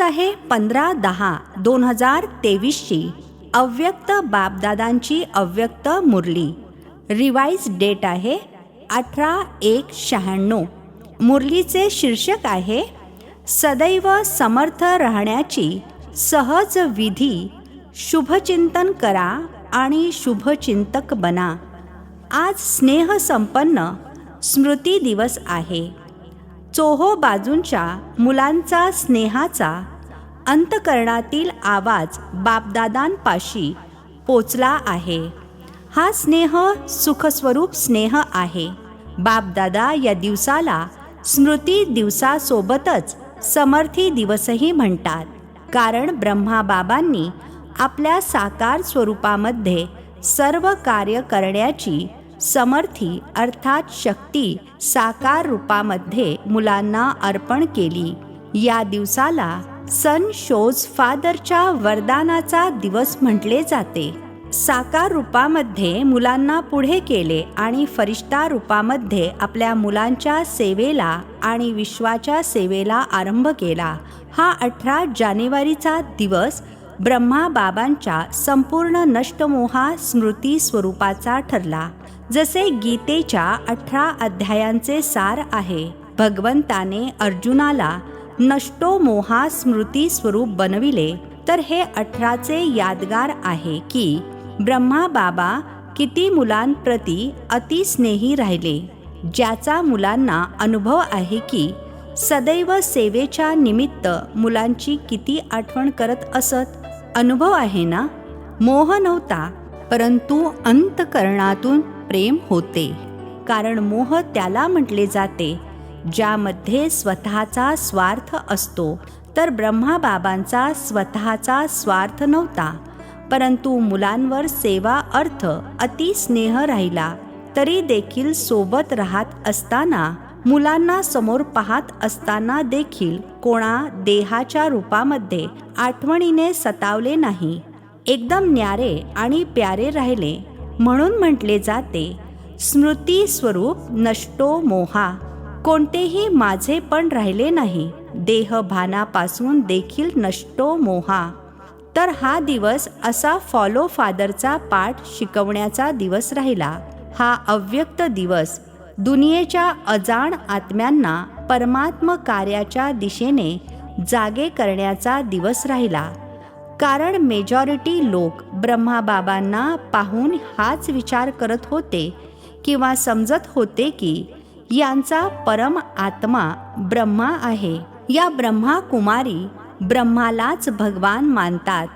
आहे 15/10/2023ची अव्यक्त बापदादांची अव्यक्त मुरली. रिवाइज डेट आहे 18/1/96. मुरलीचे शीर्षक आहे सदैव समर्थ राहण्याची सहज विधी. शुभचिंतन करा आणि शुभचिंतक बना. आज स्नेहसंपन्न स्मृती दिवस आहे. चोहो बाजूंच्या मुलांचा स्नेहाचा अंतकरणातील आवाज बापदादांपाशी पोचला आहे. हा स्नेह सुखस्वरूप स्नेह आहे. बापदादा या दिवसाला स्मृती दिवसासोबतच समर्थी दिवसही म्हणतात, कारण ब्रह्माबाबांनी आपल्या साकार स्वरूपामध्ये सर्व कार्य करण्याची समर्थी अर्थात शक्ती साकार रूपामध्ये मुलांना अर्पण केली. या दिवसाला सन शोज फादरच्या वरदानाचा दिवस म्हटले जाते. साकार रूपामध्ये मुलांना पुढे केले आणि फरिश्ता रूपामध्ये आपल्या मुलांच्या सेवेला आणि विश्वाच्या सेवेला आरंभ केला. हा 18 जानेवारीचा दिवस ब्रह्माबाबांच्या संपूर्ण नष्टमोहा स्मृती स्वरूपाचा ठरला. जसे गीतेच्या 18 अध्यायांचे सार आहे. भगवंताने अर्जुनाला नष्टोमोहा स्मृती स्वरूप बनविले, तर हे 18चे यादगार आहे की ब्रह्माबाबा किती मुलांप्रती अतिस्नेही राहिले, ज्याचा मुलांना अनुभव आहे की सदैव सेवेच्या निमित्त मुलांची किती आठवण करत असत. अनुभव आहे ना. मोह नव्हता, परंतु अंतकरणातून प्रेम होते. कारण मोह त्याला म्हटले जाते ज्यामध्ये स्वतःचा स्वार्थ असतो. तर ब्रह्माबाबांचा स्वतःचा स्वार्थ नव्हता, परंतु मुलांवर सेवा अर्थ अतिस्नेह राहिला. तरी देखील सोबत राहत असताना, मुलांना समोर पाहत असताना देखील कोणा देहाच्या रूपामध्ये आठवणीने सतावले नाही. एकदम न्यारे आणि प्यारे राहिले. म्हणून म्हटले जाते स्मृती स्वरूप नष्टो मोहा. कोणतेही माझे पण राहिले नाही. देहभानापासून देखील नष्टो मोहा. तर हा दिवस असा फॉलो फादरचा पाठ शिकवण्याचा दिवस राहिला. हा अव्यक्त दिवस दुनियेच्या अजाण आत्म्यांना परमात्म कार्याच्या दिशेने जागे करण्याचा दिवस राहिला. कारण मेजॉरिटी लोक ब्रह्माबाबांना पाहून हाच विचार करत होते किंवा समजत होते की यांचा परम आत्मा ब्रह्मा आहे. या ब्रह्मा कुमारी ब्रह्मालाच भगवान मानतात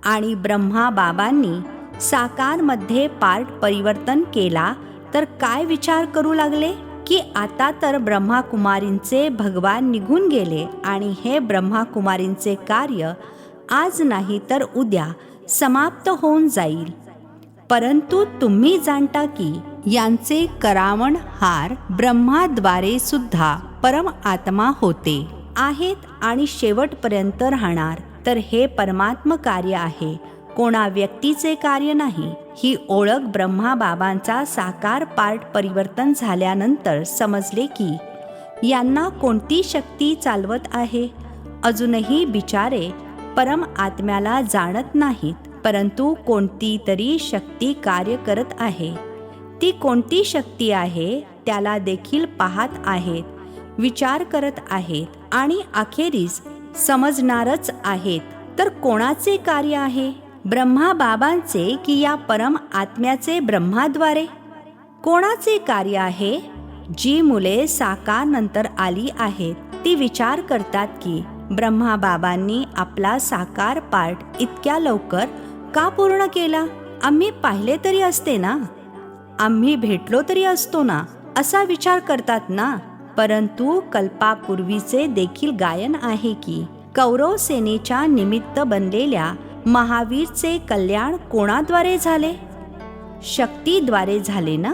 आणि ब्रह्माबाबांनी साकारमध्ये पार्ट परिवर्तन केला तर काय विचार करू लागले की आता तर ब्रह्माकुमारींचे भगवान निघून गेले आणि हे ब्रह्माकुमारींचे कार्य आज नाही तर उद्या समाप्त होऊन जाईल. परंतु तुम्ही जाणता की यांचे करावण हार ब्रह्माद्वारे सुद्धा परम आत्मा होते आहेत आणि शेवटपर्यंत राहणार. तर हे परमात्म कार्य आहे, कोणा व्यक्तीचे कार्य नाही. ही ओळख ब्रह्माबाबांचा साकार पार्ट परिवर्तन झाल्यानंतर समजले की यांना कोणती शक्ती चालवत आहे. अजूनही बिचारे परम आत्म्याला जाणत नाहीत, परंतु कोणती तरी शक्ती कार्य करत आहे. ती कोणती शक्ती आहे त्याला देखील पाहत आहेत, विचार करत आहेत आणि अखेरीस समजणारच आहेत. तर कोणाचे कार्य आहे, ब्रह्माबाबांचे की या परम आत्म्याचे ब्रह्माद्वारे? कोणाचे कार्य आहे? जी मुले साकार नंतर आली आहेत ती विचार करतात की ब्रह्माबाबांनी आपला साकार पार्ट इतक्या लवकर का पूर्ण केला? आम्ही पाहिले तरी असते ना, आम्ही भेटलो तरी असतो ना, असा विचार करतात ना. परंतु कल्पापूर्वीचे देखील गायन आहे की कौरव सेनेच्या निमित्त बनलेल्या महावीरचे कल्याण कोणाद्वारे झाले? शक्तीद्वारे झाले ना.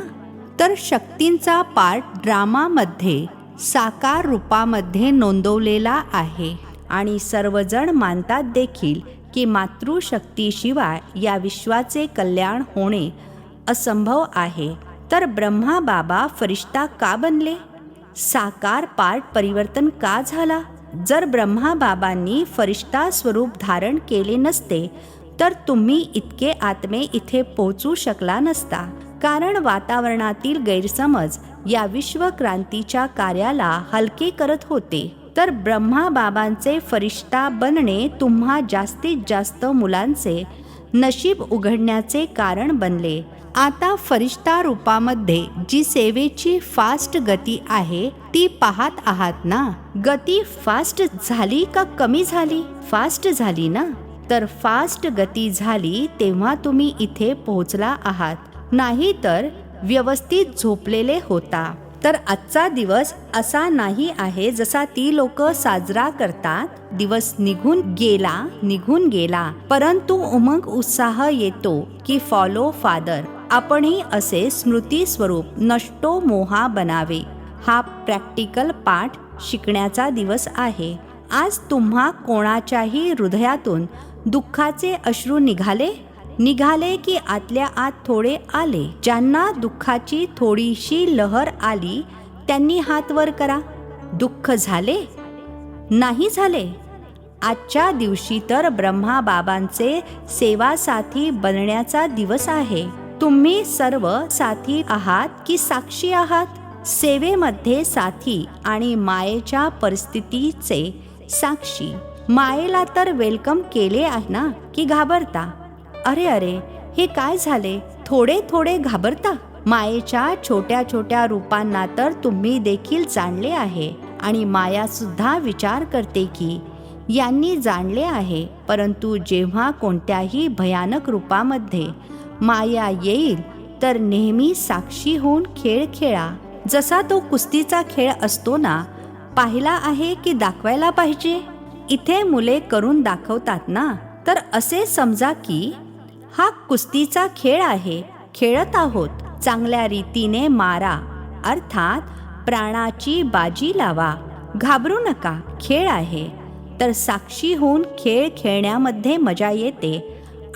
तर शक्तींचा पार्ट ड्रामामध्ये साकार रूपामध्ये नोंदवलेला आहे आणि सर्वजण मानतात देखील की मातृशक्तीशिवाय या विश्वाचे कल्याण होणे असंभव आहे. तर ब्रह्मा बाबा फरिश्ता का बनले? साकार पार्ट परिवर्तन का झाला? जर ब्रह्माबाबांनी फरिश्ता स्वरूप धारण केले नसते तर तुम्ही इतके आत्मे इथे पोहोचू शकला नसता. कारण वातावरणातील गैरसमज या विश्वक्रांतीच्या कार्याला हलके करत होते. तर ब्रह्माबाबांचे फरिश्ता बनणे तुम्हा जास्तीत जास्त मुलांचे नशीब उघडण्याचे कारण बनले. आता फरिश्ता रूपामध्ये जी सेवेची फास्ट गती आहे ती पाहत आहात ना. गती फास्ट झाली का कमी झाली? फास्ट झाली ना. तर फास्ट गती झाली तेव्हा तुम्ही इथे पोहोचला आहात, नाही तर व्यवस्थित झोपलेले होता. तर आजचा दिवस असा नाही आहे जसा ती लोक साजरा करतात. दिवस निघून गेला परंतु उमंग उत्साह येतो की फॉलो फादर. आपणही असे स्मृती स्वरूप नष्टो मोहा बनावे. हा प्रॅक्टिकल पाठ शिकण्याचा दिवस आहे. आज तुम्हा कोणाच्याही हृदयातून दुःखाचे अश्रू निघाले की आतल्या आत थोडे आले? ज्यांना दुःखाची थोडीशी लहर आली त्यांनी हात वर करा. दुःख झाले? नाही झाले? आजच्या दिवशी तर ब्रह्माबाबांचे सेवासाथी बनण्याचा दिवस आहे. तुम्ही सर्व साथी आहात की साक्षी आहात? सेवेमध्ये साथी आणि मायेच्या परिस्थितीचे साक्षी. मायेला तर वेलकम केले आहे ना, की घाबरता? अरे हे काय झाले? थोडे घाबरता? मायेच्या छोट्या छोट्या रूपांना तर तुम्ही देखील जाणले आहे आणि माया सुद्धा विचार करते की यांनी जाणले आहे. परंतु जेव्हा कोणत्याही भयानक रूपामध्ये माया येईल तर नेहमी साक्षी होऊन खेळ खेळा. जसा तो कुस्तीचा खेळ असतो ना, पाहिला आहे की दाखवायला पाहिजे? इथे मुले करून दाखवतात ना. तर असे समजा की हा कुस्तीचा खेळ आहे, खेळत आहोत. चांगल्या रीतीने मारा, अर्थात प्राणाची बाजी लावा. घाबरू नका, खेळ आहे. तर साक्षी होऊन खेळ खेळण्यामध्ये मजा येते.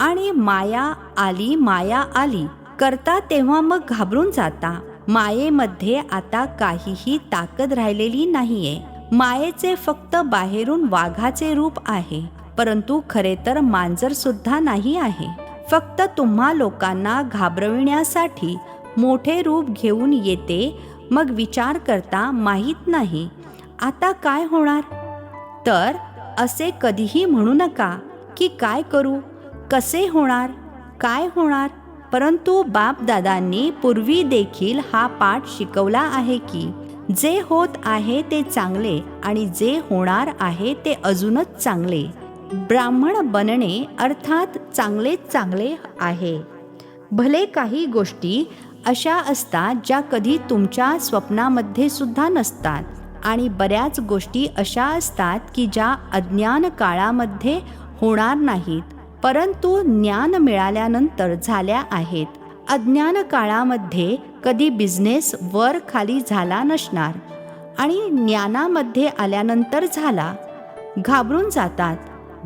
आणि माया आली करता तेव्हा मग घाबरून जाता. मायेमध्ये आता काहीही ताकद राहिलेली नाहीये. मायेचे फक्त बाहेरून वाघाचे रूप आहे, परंतु खरे तर मांजर सुद्धा नाही आहे. फक्त तुम्हा लोकांना घाबरविण्यासाठी मोठे रूप घेऊन येते. मग विचार करता माहीत नाही आता काय होणार. तर असे कधीही म्हणू नका की काय करू, कसे होणार, काय होणार. परंतु बापदादांनी पूर्वी देखील हा पाठ शिकवला आहे की जे होत आहे ते चांगले आणि जे होणार आहे ते अजूनच चांगले. ब्राह्मण बनणे अर्थात चांगले आहे. भले काही गोष्टी अशा असतात ज्या कधी तुमच्या स्वप्नामध्ये सुद्धा नसतात आणि बऱ्याच गोष्टी अशा असतात की ज्या अज्ञान काळामध्ये होणार नाहीत, परंतु ज्ञान मिळाल्यानंतर झाल्या आहेत. अज्ञान काळामध्ये कधी बिझनेस वर खाली झाला नसणार आणि ज्ञानामध्ये आल्यानंतर झाला. घाबरून जातात,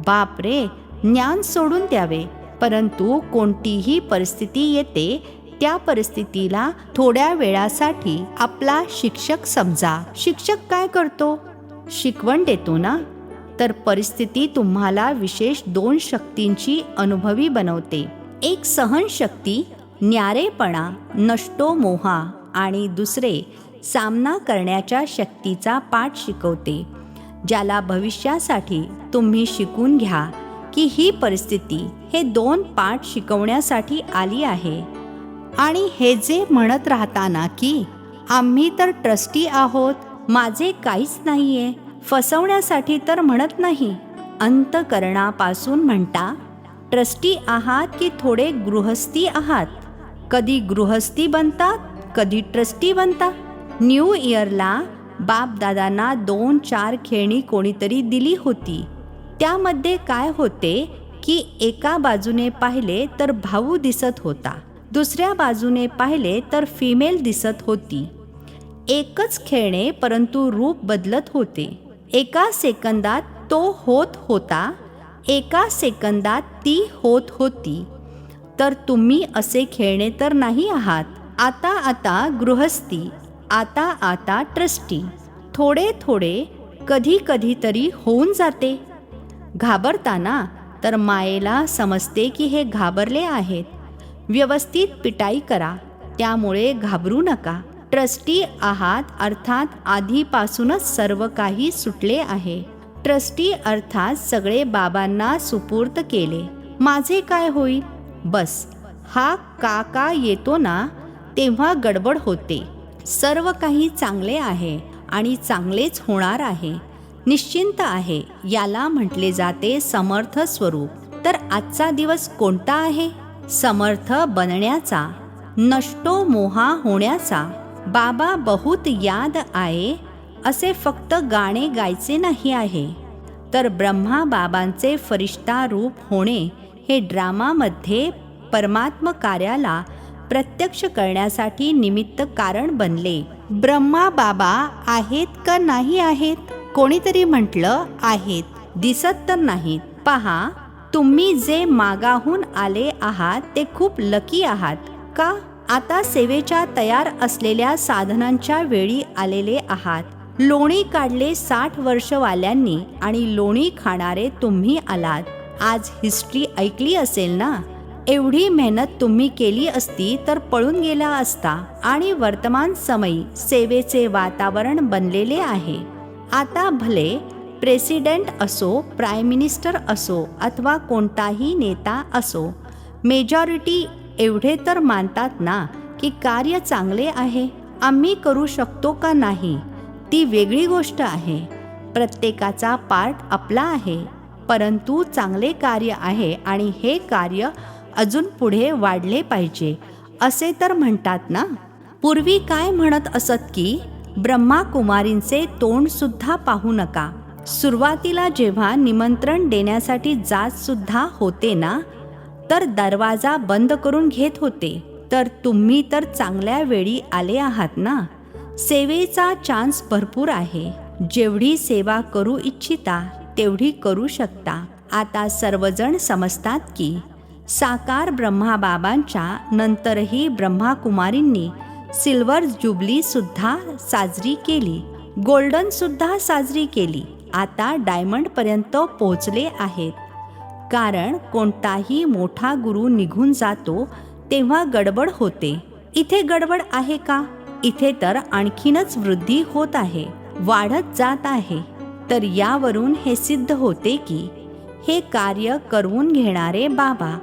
बाप रे, ज्ञान सोडून द्यावे. परंतु कोणतीही परिस्थिती येते, त्या परिस्थितीला थोड्या वेळासाठी आपला शिक्षक समजा. शिक्षक काय करतो? शिकवण देतो ना. तर परिस्थिती तुम्हाला विशेष 2 शक्तींची अनुभवी बनवते. एक सहनशक्ती, न्यारेपणा, नष्टो मोहा आणि दुसरे सामना करण्याच्या शक्तीचा पाठ शिकवते, ज्याला भविष्यासाठी तुम्ही शिकून घ्या की ही परिस्थिती हे 2 पाठ शिकवण्यासाठी आली आहे. आणि हे जे म्हणत राहताना की आम्ही तर ट्रस्टी आहोत, माझे काहीच नाहीये, फसवण्यासाठी तर म्हणत नाही. अंतकरणापासून म्हणता ट्रस्टी आहात की थोडे गृहस्थी आहात. कधी गृहस्थी बनतात, कधी ट्रस्टी बनता. न्यू इयरला बापदादांना 2-4 खेळणी कोणीतरी दिली होती. त्यामध्ये काय होते की एका बाजूने पाहिले तर भाऊ दिसत होता, दुसऱ्या बाजूने पाहिले तर फिमेल दिसत होती. एकच खेळणे परंतु रूप बदलत होते. एका सेकंदात तो होत होता, एका सेकंदात ती होत होती. तर तुम्ही असे खेळणे तर नाही आहात. आता गृहस्थी, आता ट्रस्टी. थोडे कधी कधी तरी होऊन जाते. घाबरताना तर मायेला समजते की हे घाबरले आहेत. व्यवस्थित पिटाई करा, त्यामुळे घाबरू नका. ट्रस्टी आहात अर्थात आधीपासूनच सर्व काही सुटले आहे. ट्रस्टी अर्थात सगळे बाबांना सुपूर्त केले. माझे काय होईल? बस हा काका येतो ना तेव्हा गडबड होते. सर्व काही चांगले आहे आणि चांगलेच होणार आहे. निश्चिंत आहे, याला म्हटले जाते समर्थ स्वरूप. तर आजचा दिवस कोणता आहे? समर्थ बनण्याचा, नष्टो मोहा होण्याचा. बाबा बहुत याद आये असे फक्त गाणे गायचे नाही आहे, तर ब्रह्मा बाबांचे फरिश्ता रूप होणे हे ड्रामामध्ये परमात्म कार्याला प्रत्यक्ष करण्यासाठी निमित्त कारण बनले. ब्रह्मा बाबा आहेत का नाही आहेत? कोणीतरी म्हटलं आहेत, दिसत तर नाहीत. पहा, तुम्ही जे मागाहून आले आहात ते खूप लकी आहात. का? आता सेवेच्या तयार असलेल्या साधनांच्या वेळी आलेले आहात. लोणी काढले 60 वर्षवाल्यांनी आणि लोणी खाणारे तुम्ही आलात. आज हिस्ट्री ऐकली असेल ना? एवढी मेहनत तुम्ही केली असती तर पळून गेला असता. आणि वर्तमान समयी सेवेचे वातावरण बनलेले आहे. आता भले प्रेसिडेंट असो, प्राईम मिनिस्टर असो अथवा कोणताही नेता असो, मेजॉरिटी एवढे तर मानतात ना की कार्य चांगले आहे. आम्ही करू शकतो का नाही ती वेगळी गोष्ट आहे. प्रत्येकाचा पार्ट आपला आहे, परंतु चांगले कार्य आहे आणि हे कार्य अजून पुढे वाढले पाहिजे असे तर म्हणतात ना. पूर्वी काय म्हणत असत की ब्रह्मा कुमारींचे तोंड सुद्धा पाहू नका. सुरुवातीला जेव्हा निमंत्रण देण्यासाठी जात सुद्धा होते ना, तर दरवाजा बंद करून घेत होते. तर तुम्ही तर चांगल्या वेळी आले आहात ना. सेवेचा चान्स भरपूर आहे. जेवढी सेवा करू इच्छिता तेवढी करू शकता. आता सर्वजण समजतात की साकार ब्रह्मा बाबांच्या नंतरही ब्रह्मा कुमारींनी सिल्वर जुबली सुद्धा साजरी केली, गोल्डन सुद्धा साजरी केली. आता डायमंड पर्यंत पोहोचले आहेत. कारण कोणताही मोठा गुरु निघून जातो तेव्हा गडबड होते. इथे गडबड आहे का? इथे तर आणखीनच वृद्धी होत आहे, वाढत जात आहे. तर यावरून हे सिद्ध होते की हे कार्य करवून घेणारे बाबा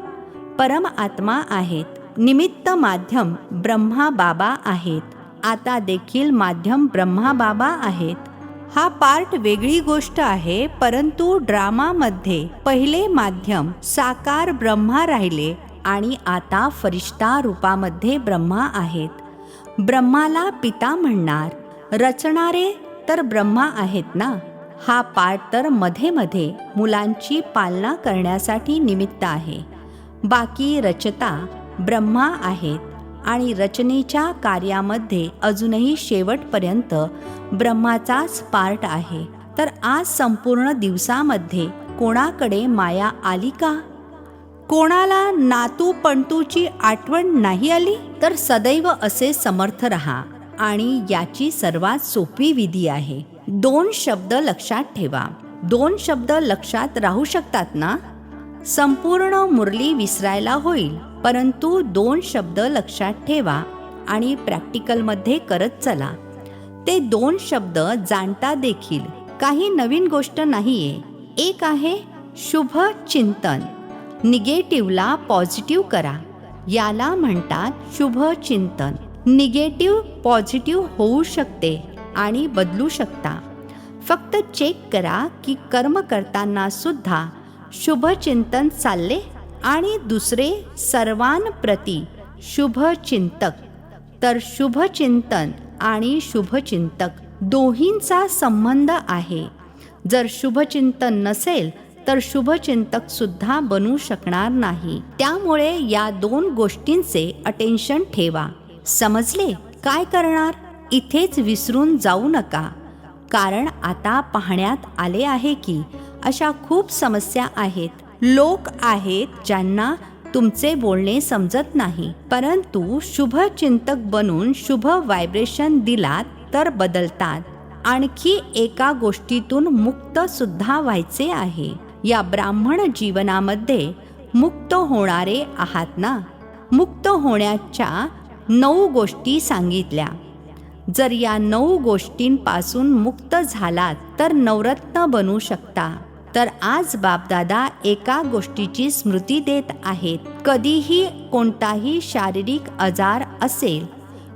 परम आत्मा आहेत. निमित्त माध्यम ब्रह्मा बाबा आहेत. आता देखील माध्यम ब्रह्मा बाबा आहेत. हा पार्ट वेगळी गोष्ट आहे, परंतु ड्रामामध्ये पहिले माध्यम साकार ब्रह्मा राहिले आणि आता फरिश्ता रूपामध्ये ब्रह्मा आहेत. ब्रह्माला पिता म्हणणार, रचणारे तर ब्रह्मा आहेत ना. हा पार्ट तर मध्ये मध्ये मुलांची पालना करण्यासाठी निमित्त आहे. बाकी रचता ब्रह्मा आहेत आणि रचनेच्या कार्यामध्ये अजूनही शेवटपर्यंत ब्रह्माचाच पार्ट आहे. तर आज संपूर्ण दिवसामध्ये कोणाकडे माया आली का? कोणाला नातू पणतूची आठवण नाही आली? तर सदैव असे समर्थ रहा. आणि याची सर्वात सोपी विधी आहे. 2 शब्द लक्षात ठेवा. 2 शब्द लक्षात राहू शकतात ना? संपूर्ण मुरली विसरायला होईल, परंतु 2 शब्द लक्षात ठेवा आणि प्रॅक्टिकलमध्ये करत चला. ते 2 शब्द जाणता देखील काही नवीन गोष्ट नाहीये. एक आहे शुभ चिंतन. निगेटिव्हला पॉझिटिव्ह करा, याला म्हणतात शुभ चिंतन. निगेटिव्ह पॉझिटिव्ह होऊ शकते आणि बदलू शकता. फक्त चेक करा की कर्म करताना सुद्धा शुभ चिंतन चालले. आणि दुसरे सर्वांप्रती शुभ चिंतक. तर शुभ चिंतन आणि शुभचिंतक दोहींचा संबंध आहे. जर शुभचिंतन नसेल तर शुभचिंतक सुद्धा बनू शकणार नाही. त्यामुळे या 2 गोष्टींचे अटेन्शन ठेवा. समजले? काय करणार? इथेच विसरून जाऊ नका. कारण आता पाहण्यात आले आहे की अशा खूप समस्या आहेत. लोक आहेत ज्यांना तुमचे बोलणे समजत नाही, परंतु शुभ चिंतक बनून शुभ व्हायब्रेशन दिलात तर बदलतात. आणखी एका गोष्टीतून मुक्त सुद्धा व्हायचे आहे. या ब्राह्मण जीवनामध्ये मुक्त होणारे आहात ना. मुक्त होण्याच्या 9 गोष्टी सांगितल्या. जर या 9 गोष्टींपासून मुक्त झालात तर नवरत्न बनू शकता. तर आज बापदादा एका गोष्टीची स्मृती देत आहेत. कधीही कोणताही शारीरिक आजार असेल,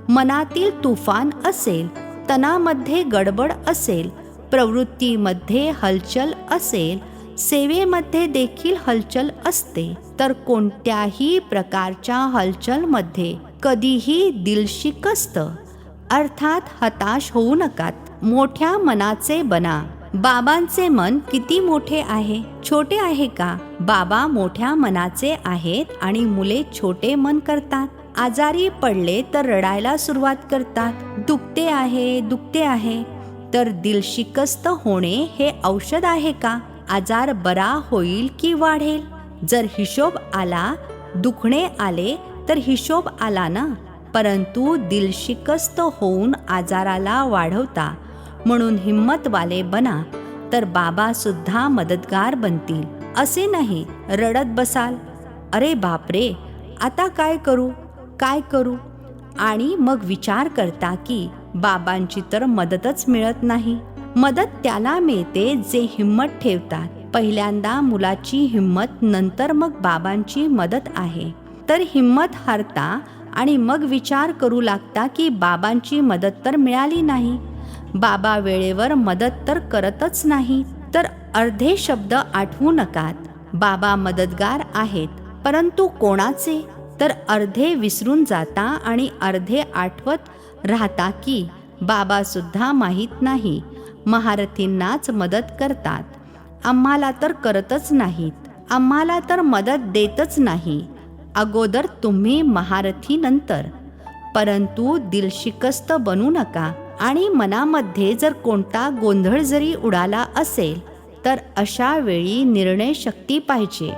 मनातील तुफान असेल, तनामध्ये गडबड असेल, प्रवृत्तीमध्ये हलचल असेल, सेवेमध्ये देखील हलचल असते, तर कोणत्याही प्रकारच्या हलचलमध्ये कधीही दिलशिकस्त अर्थात हताश होऊ नकात. मोठ्या मनाचे बना. बाबांचे मन किती मोठे आहे? छोटे आहे का? बाबा मोठ्या मनाचे आहेत आणि मुले छोटे मन करतात. आजारी पडले तर रडायला सुरुवात करतात. दुखते आहे तर दिलशिकस्त होणे हे औषध आहे का? आजार बरा होईल की वाढेल? जर हिशोब आला, दुखणे आले तर हिशोब आला ना. परंतु दिलशिकस्त होऊन आजाराला वाढवता. म्हणून हिम्मतवाले बना, तर बाबा सुद्धा मदतगार बनतील. असे नाही रडत बसाल, अरे बापरे आता काय करू आणि मग विचार करता की बाबांची तर मदतच मिळत नाही. मदत त्याला मिळते जे हिम्मत ठेवतात. पहिल्यांदा मुलाची हिम्मत, नंतर मग बाबांची मदत आहे. तर हिम्मत हारता आणि मग विचार करू लागता की बाबांची मदत तर मिळाली नाही. बाबा वेळेवर मदत तर करतच नाही. तर अर्धे शब्द आठवू नकात. बाबा मदतगार आहेत, परंतु कोणाचे? तर अर्धे विसरून जाता आणि अर्धे आठवत राहता की बाबा सुद्धा माहीत नाही, महारथींनाच मदत करतात. आम्हाला तर करतच नाहीत, आम्हाला तर मदत देतच नाही. अगोदर तुम्ही महारथी, नंतर. परंतु दिलशिकस्त बनू नका. आणि मनामध्ये जर कोणता गोंधळ जरी उडाला असेल तर अशा वेळी निर्णय शक्ती पाहिजे.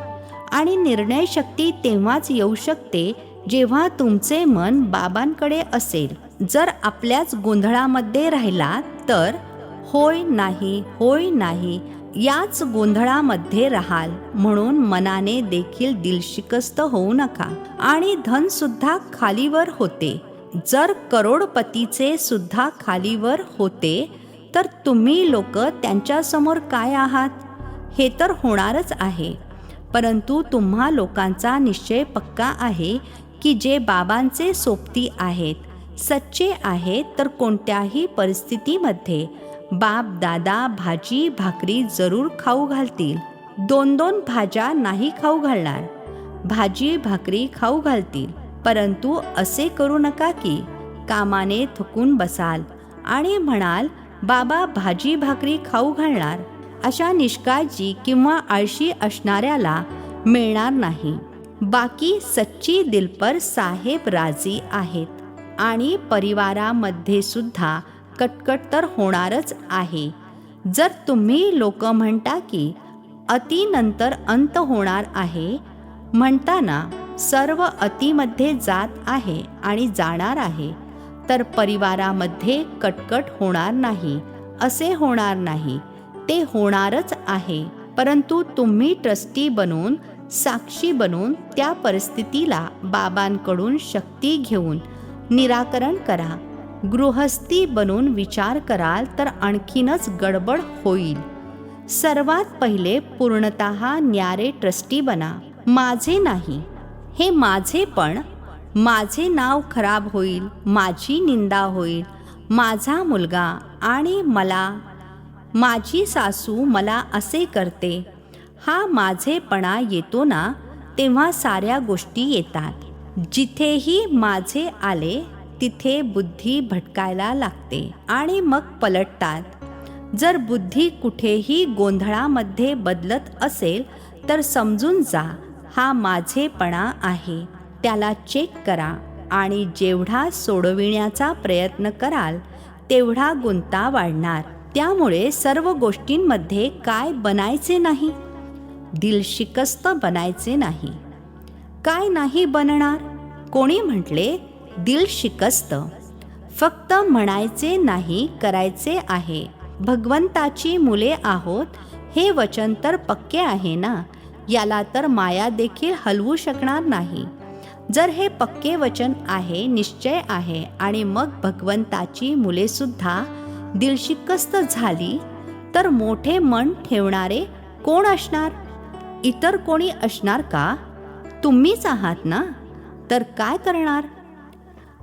आणि निर्णय शक्ती तेव्हाच येऊ शकते जेव्हा तुमचे मन बाबांकडे असेल. जर आपल्याच गोंधळामध्ये राहिला तर होय नाही याच गोंधळामध्ये राहाल. म्हणून मनाने देखील दिलशिकस्त होऊ नका. आणि धन सुद्धा खालीवर होते. जर करोडपतीचे सुद्धा खालीवर होते तर तुम्ही लोक त्यांच्यासमोर काय आहात? हे तर होणारच आहे. परंतु तुम्हा लोकांचा निश्चय पक्का आहे की जे बाबांचे सोबती आहेत, सच्चे आहेत, तर कोणत्याही परिस्थितीमध्ये बाप दादा भाजी भाकरी जरूर खाऊ घालतील. 2-2 भाज्या नाही खाऊ घालणार, भाजी भाकरी खाऊ घालतील. परंतु असे करू नका की कामाने थकून बसाल आणि म्हणाल बाबा भाजी भाकरी खाऊ घालणार. अशा निष्काळजी किंवा आळशी असणाऱ्याला मिळणार नाही. बाकी सच्ची दिलपर साहेब राजी आहेत. आणि परिवारामध्ये सुद्धा कटकट तर होणारच आहे. जर तुम्ही लोक म्हणता की अतिनंतर अंत होणार आहे, म्हणताना सर्व अतिमध्ये जात आहे आणि जाणार आहे, तर परिवारामध्ये कटकट होणार नाही. असे होणार नाही, ते होणारच आहे. परंतु तुम्ही ट्रस्टी बनून, साक्षी बनून त्या परिस्थितीला बाबांकडून शक्ती घेऊन निराकरण करा. गृहस्थी बनून विचार कराल तर आणखीनच गडबड होईल. सर्वात पहिले पूर्णतः न्यारे ट्रस्टी बना. माझे नाही, हे माझे, पण माझे नाव खराब होईल, माझी निंदा होईल. माझा मुलगा आणि मला, माझी सासू मला असे करते, हा माझेपणा येतो ना, तेव्हा साऱ्या गोष्टी येतात. जिथेही माझे आले तिथे बुद्धी भटकायला लागते आणि मग पलटतात. जर बुद्धी कुठेही गोंधळामध्ये बदलत असेल तर समजून जा हा माझेपणा आहे. त्याला चेक करा आणि जेवढा सोडविण्याचा प्रयत्न कराल तेवढा गुंता वाढणार. त्यामुळे सर्व गोष्टींमध्ये काय बनायचे नाही, दिलशिकस्त बनायचे नाही. काय नाही बनणार? कोणी म्हटले दिलशिकस्त? फक्त म्हणायचे नाही, करायचे आहे. भगवंताची मुले आहोत हे वचन तर पक्के आहे ना, याला तर माया देखील हलवू शकणार नाही. जर हे पक्के वचन आहे, निश्चय आहे आणि मग भगवंताची मुले सुद्धा दिलशिकस्त झाली, तर मोठे मन ठेवणारे कोण असणार? इतर कोणी असणार का? तुम्हीच आहात ना. तर काय करणार?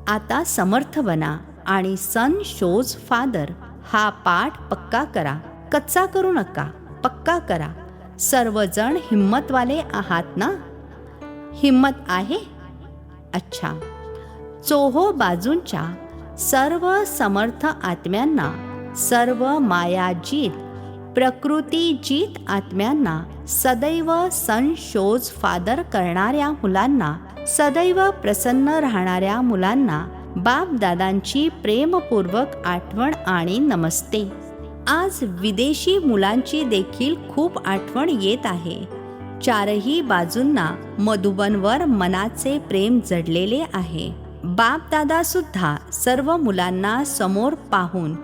आता समर्थ बना आणि सन शोज फादर हा पाठ पक्का करा. कच्चा करू नका, पक्का करा. सर्वजण हिम्मतवाले आहात ना? हिम्मत आहे? अच्छा. चोहो बाजूंच्या सर्व समर्थ आत्म्यांना, सर्व मायाजीत प्रकृतीजीत आत्म्यांना, सदैव सन शोज फादर करणाऱ्या मुलांना, सदैव प्रसन्न राहणाऱ्या मुलांना बापदादांची प्रेमपूर्वक आठवण आणि नमस्ते. आज विदेशी मुलांची देखील खूप आठवण येत आहे. चारही बाजूंना मधुबनवर मनाचे प्रेम जडलेले आहे. बापदादा सुद्धा सर्व मुलांना समोर पाहून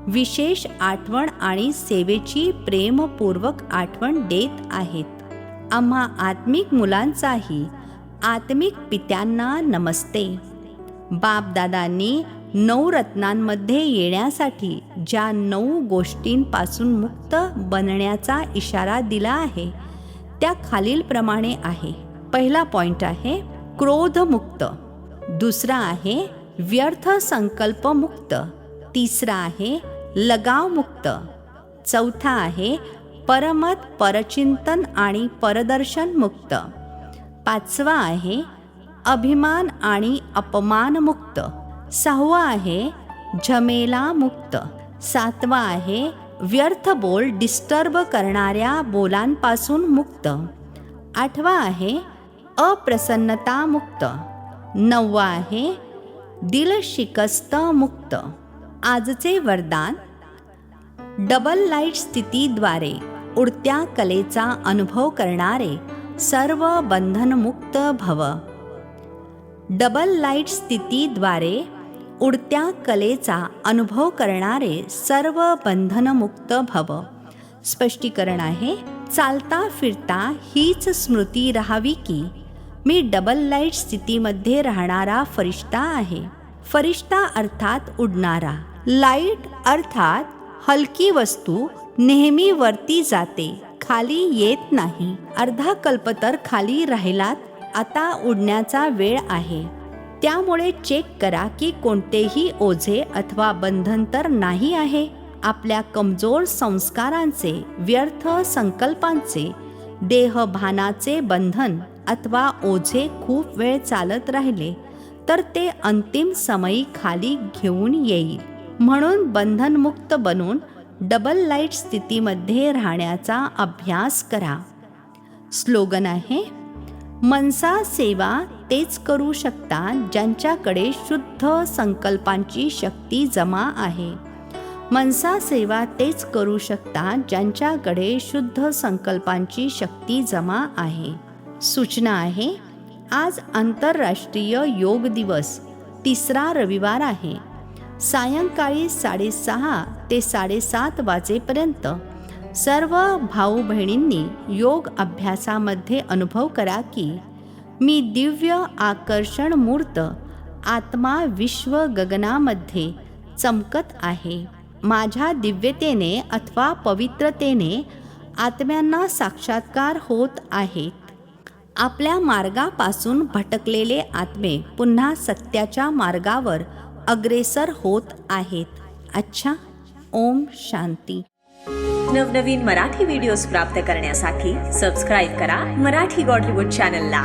विशेष आठवण आणि सेवेची प्रेमपूर्वक आठवण देत आहेत. आम्हा आत्मिक मुलांचाही आत्मिक पित्यांना नमस्ते. बापदादांनी 9 रत्नांमध्ये येण्यासाठी ज्या 9 गोष्टींपासून मुक्त बनण्याचा इशारा दिला आहे त्या खालीलप्रमाणे आहे. पहिला पॉइंट आहे क्रोधमुक्त, दुसरा आहे व्यर्थ संकल्प मुक्त, तिसरा आहे लगाव मुक्त, चौथा आहे परमत परचिंतन आणि परदर्शन मुक्त, पाचवा आहे अभिमान आणि अपमान मुक्त, सहावा आहे झमेला मुक्त, सातवा आहे व्यर्थ बोल डिस्टर्ब करणाऱ्या बोलांपासून मुक्त, आठवा आहे अप्रसन्नता मुक्त, नववा आहे दिल शिकस्त मुक्त. आजचे वरदान: डबल लाईट स्थितीद्वारे उडत्या कलेचा अनुभव करणारे सर्व बंधनमुक्त भव. डबल लाईट स्थितीद्वारे उडत्या कलेचा अनुभव करणारे सर्व बंधनमुक्त भव. स्पष्टीकरण आहे: चालता फिरता हीच स्मृती राहावी की मी डबल लाईट स्थितीमध्ये राहणारा फरिश्ता आहे. फरिश्ता अर्थात उडणारा, लाईट अर्थात हलकी वस्तू नेहमी वरती जाते, खाली येत नाही. अर्धा कल्प तर खाली राहिलात, आता उडण्याचा वेळ आहे. त्यामुळे चेक करा की कोणतेही ओझे अथवा बंधन तर नाही आहे. आपल्या कमजोर संस्कारांचे, व्यर्थ संकल्पांचे, देहभानाचे बंधन अथवा ओझे खूप वेळ चालत राहिले तर ते अंतिम समयी खाली घेऊन येईल. म्हणून बंधनमुक्त बनून डबल लाईट स्थितीमध्ये राहण्याचा अभ्यास करा. स्लोगन आहे: मनसा सेवा तेच करू शकतात ज्यांच्याकडे शुद्ध संकल्पांची शक्ती जमा आहे. मनसा सेवा तेच करू शकतात ज्यांच्याकडे शुद्ध संकल्पांची शक्ती जमा आहे. सूचना आहे: आज आंतरराष्ट्रीय योग दिवस, 3रा रविवार आहे. सायंकाळी 6:30 ते 7:30 वाजेपर्यंत सर्व भाऊ बहिणींनी योग अभ्यासामध्ये अनुभव करा की मी दिव्य आकर्षण मूर्त आत्मा विश्व गगनामध्ये चमकत आहे. माझ्या दिव्यतेने अथवा पवित्रतेने आत्म्यांना साक्षात्कार होत आहेत. आपल्या मार्गापासून भटकलेले आत्मे पुन्हा सत्याच्या मार्गावर अग्रेसर होत आहेत. अच्छा. ओम शांती. नवनवीन मराठी व्हिडिओज प्राप्त करण्यासाठी सबस्क्राईब करा मराठी गॉडलीवूड चॅनलला.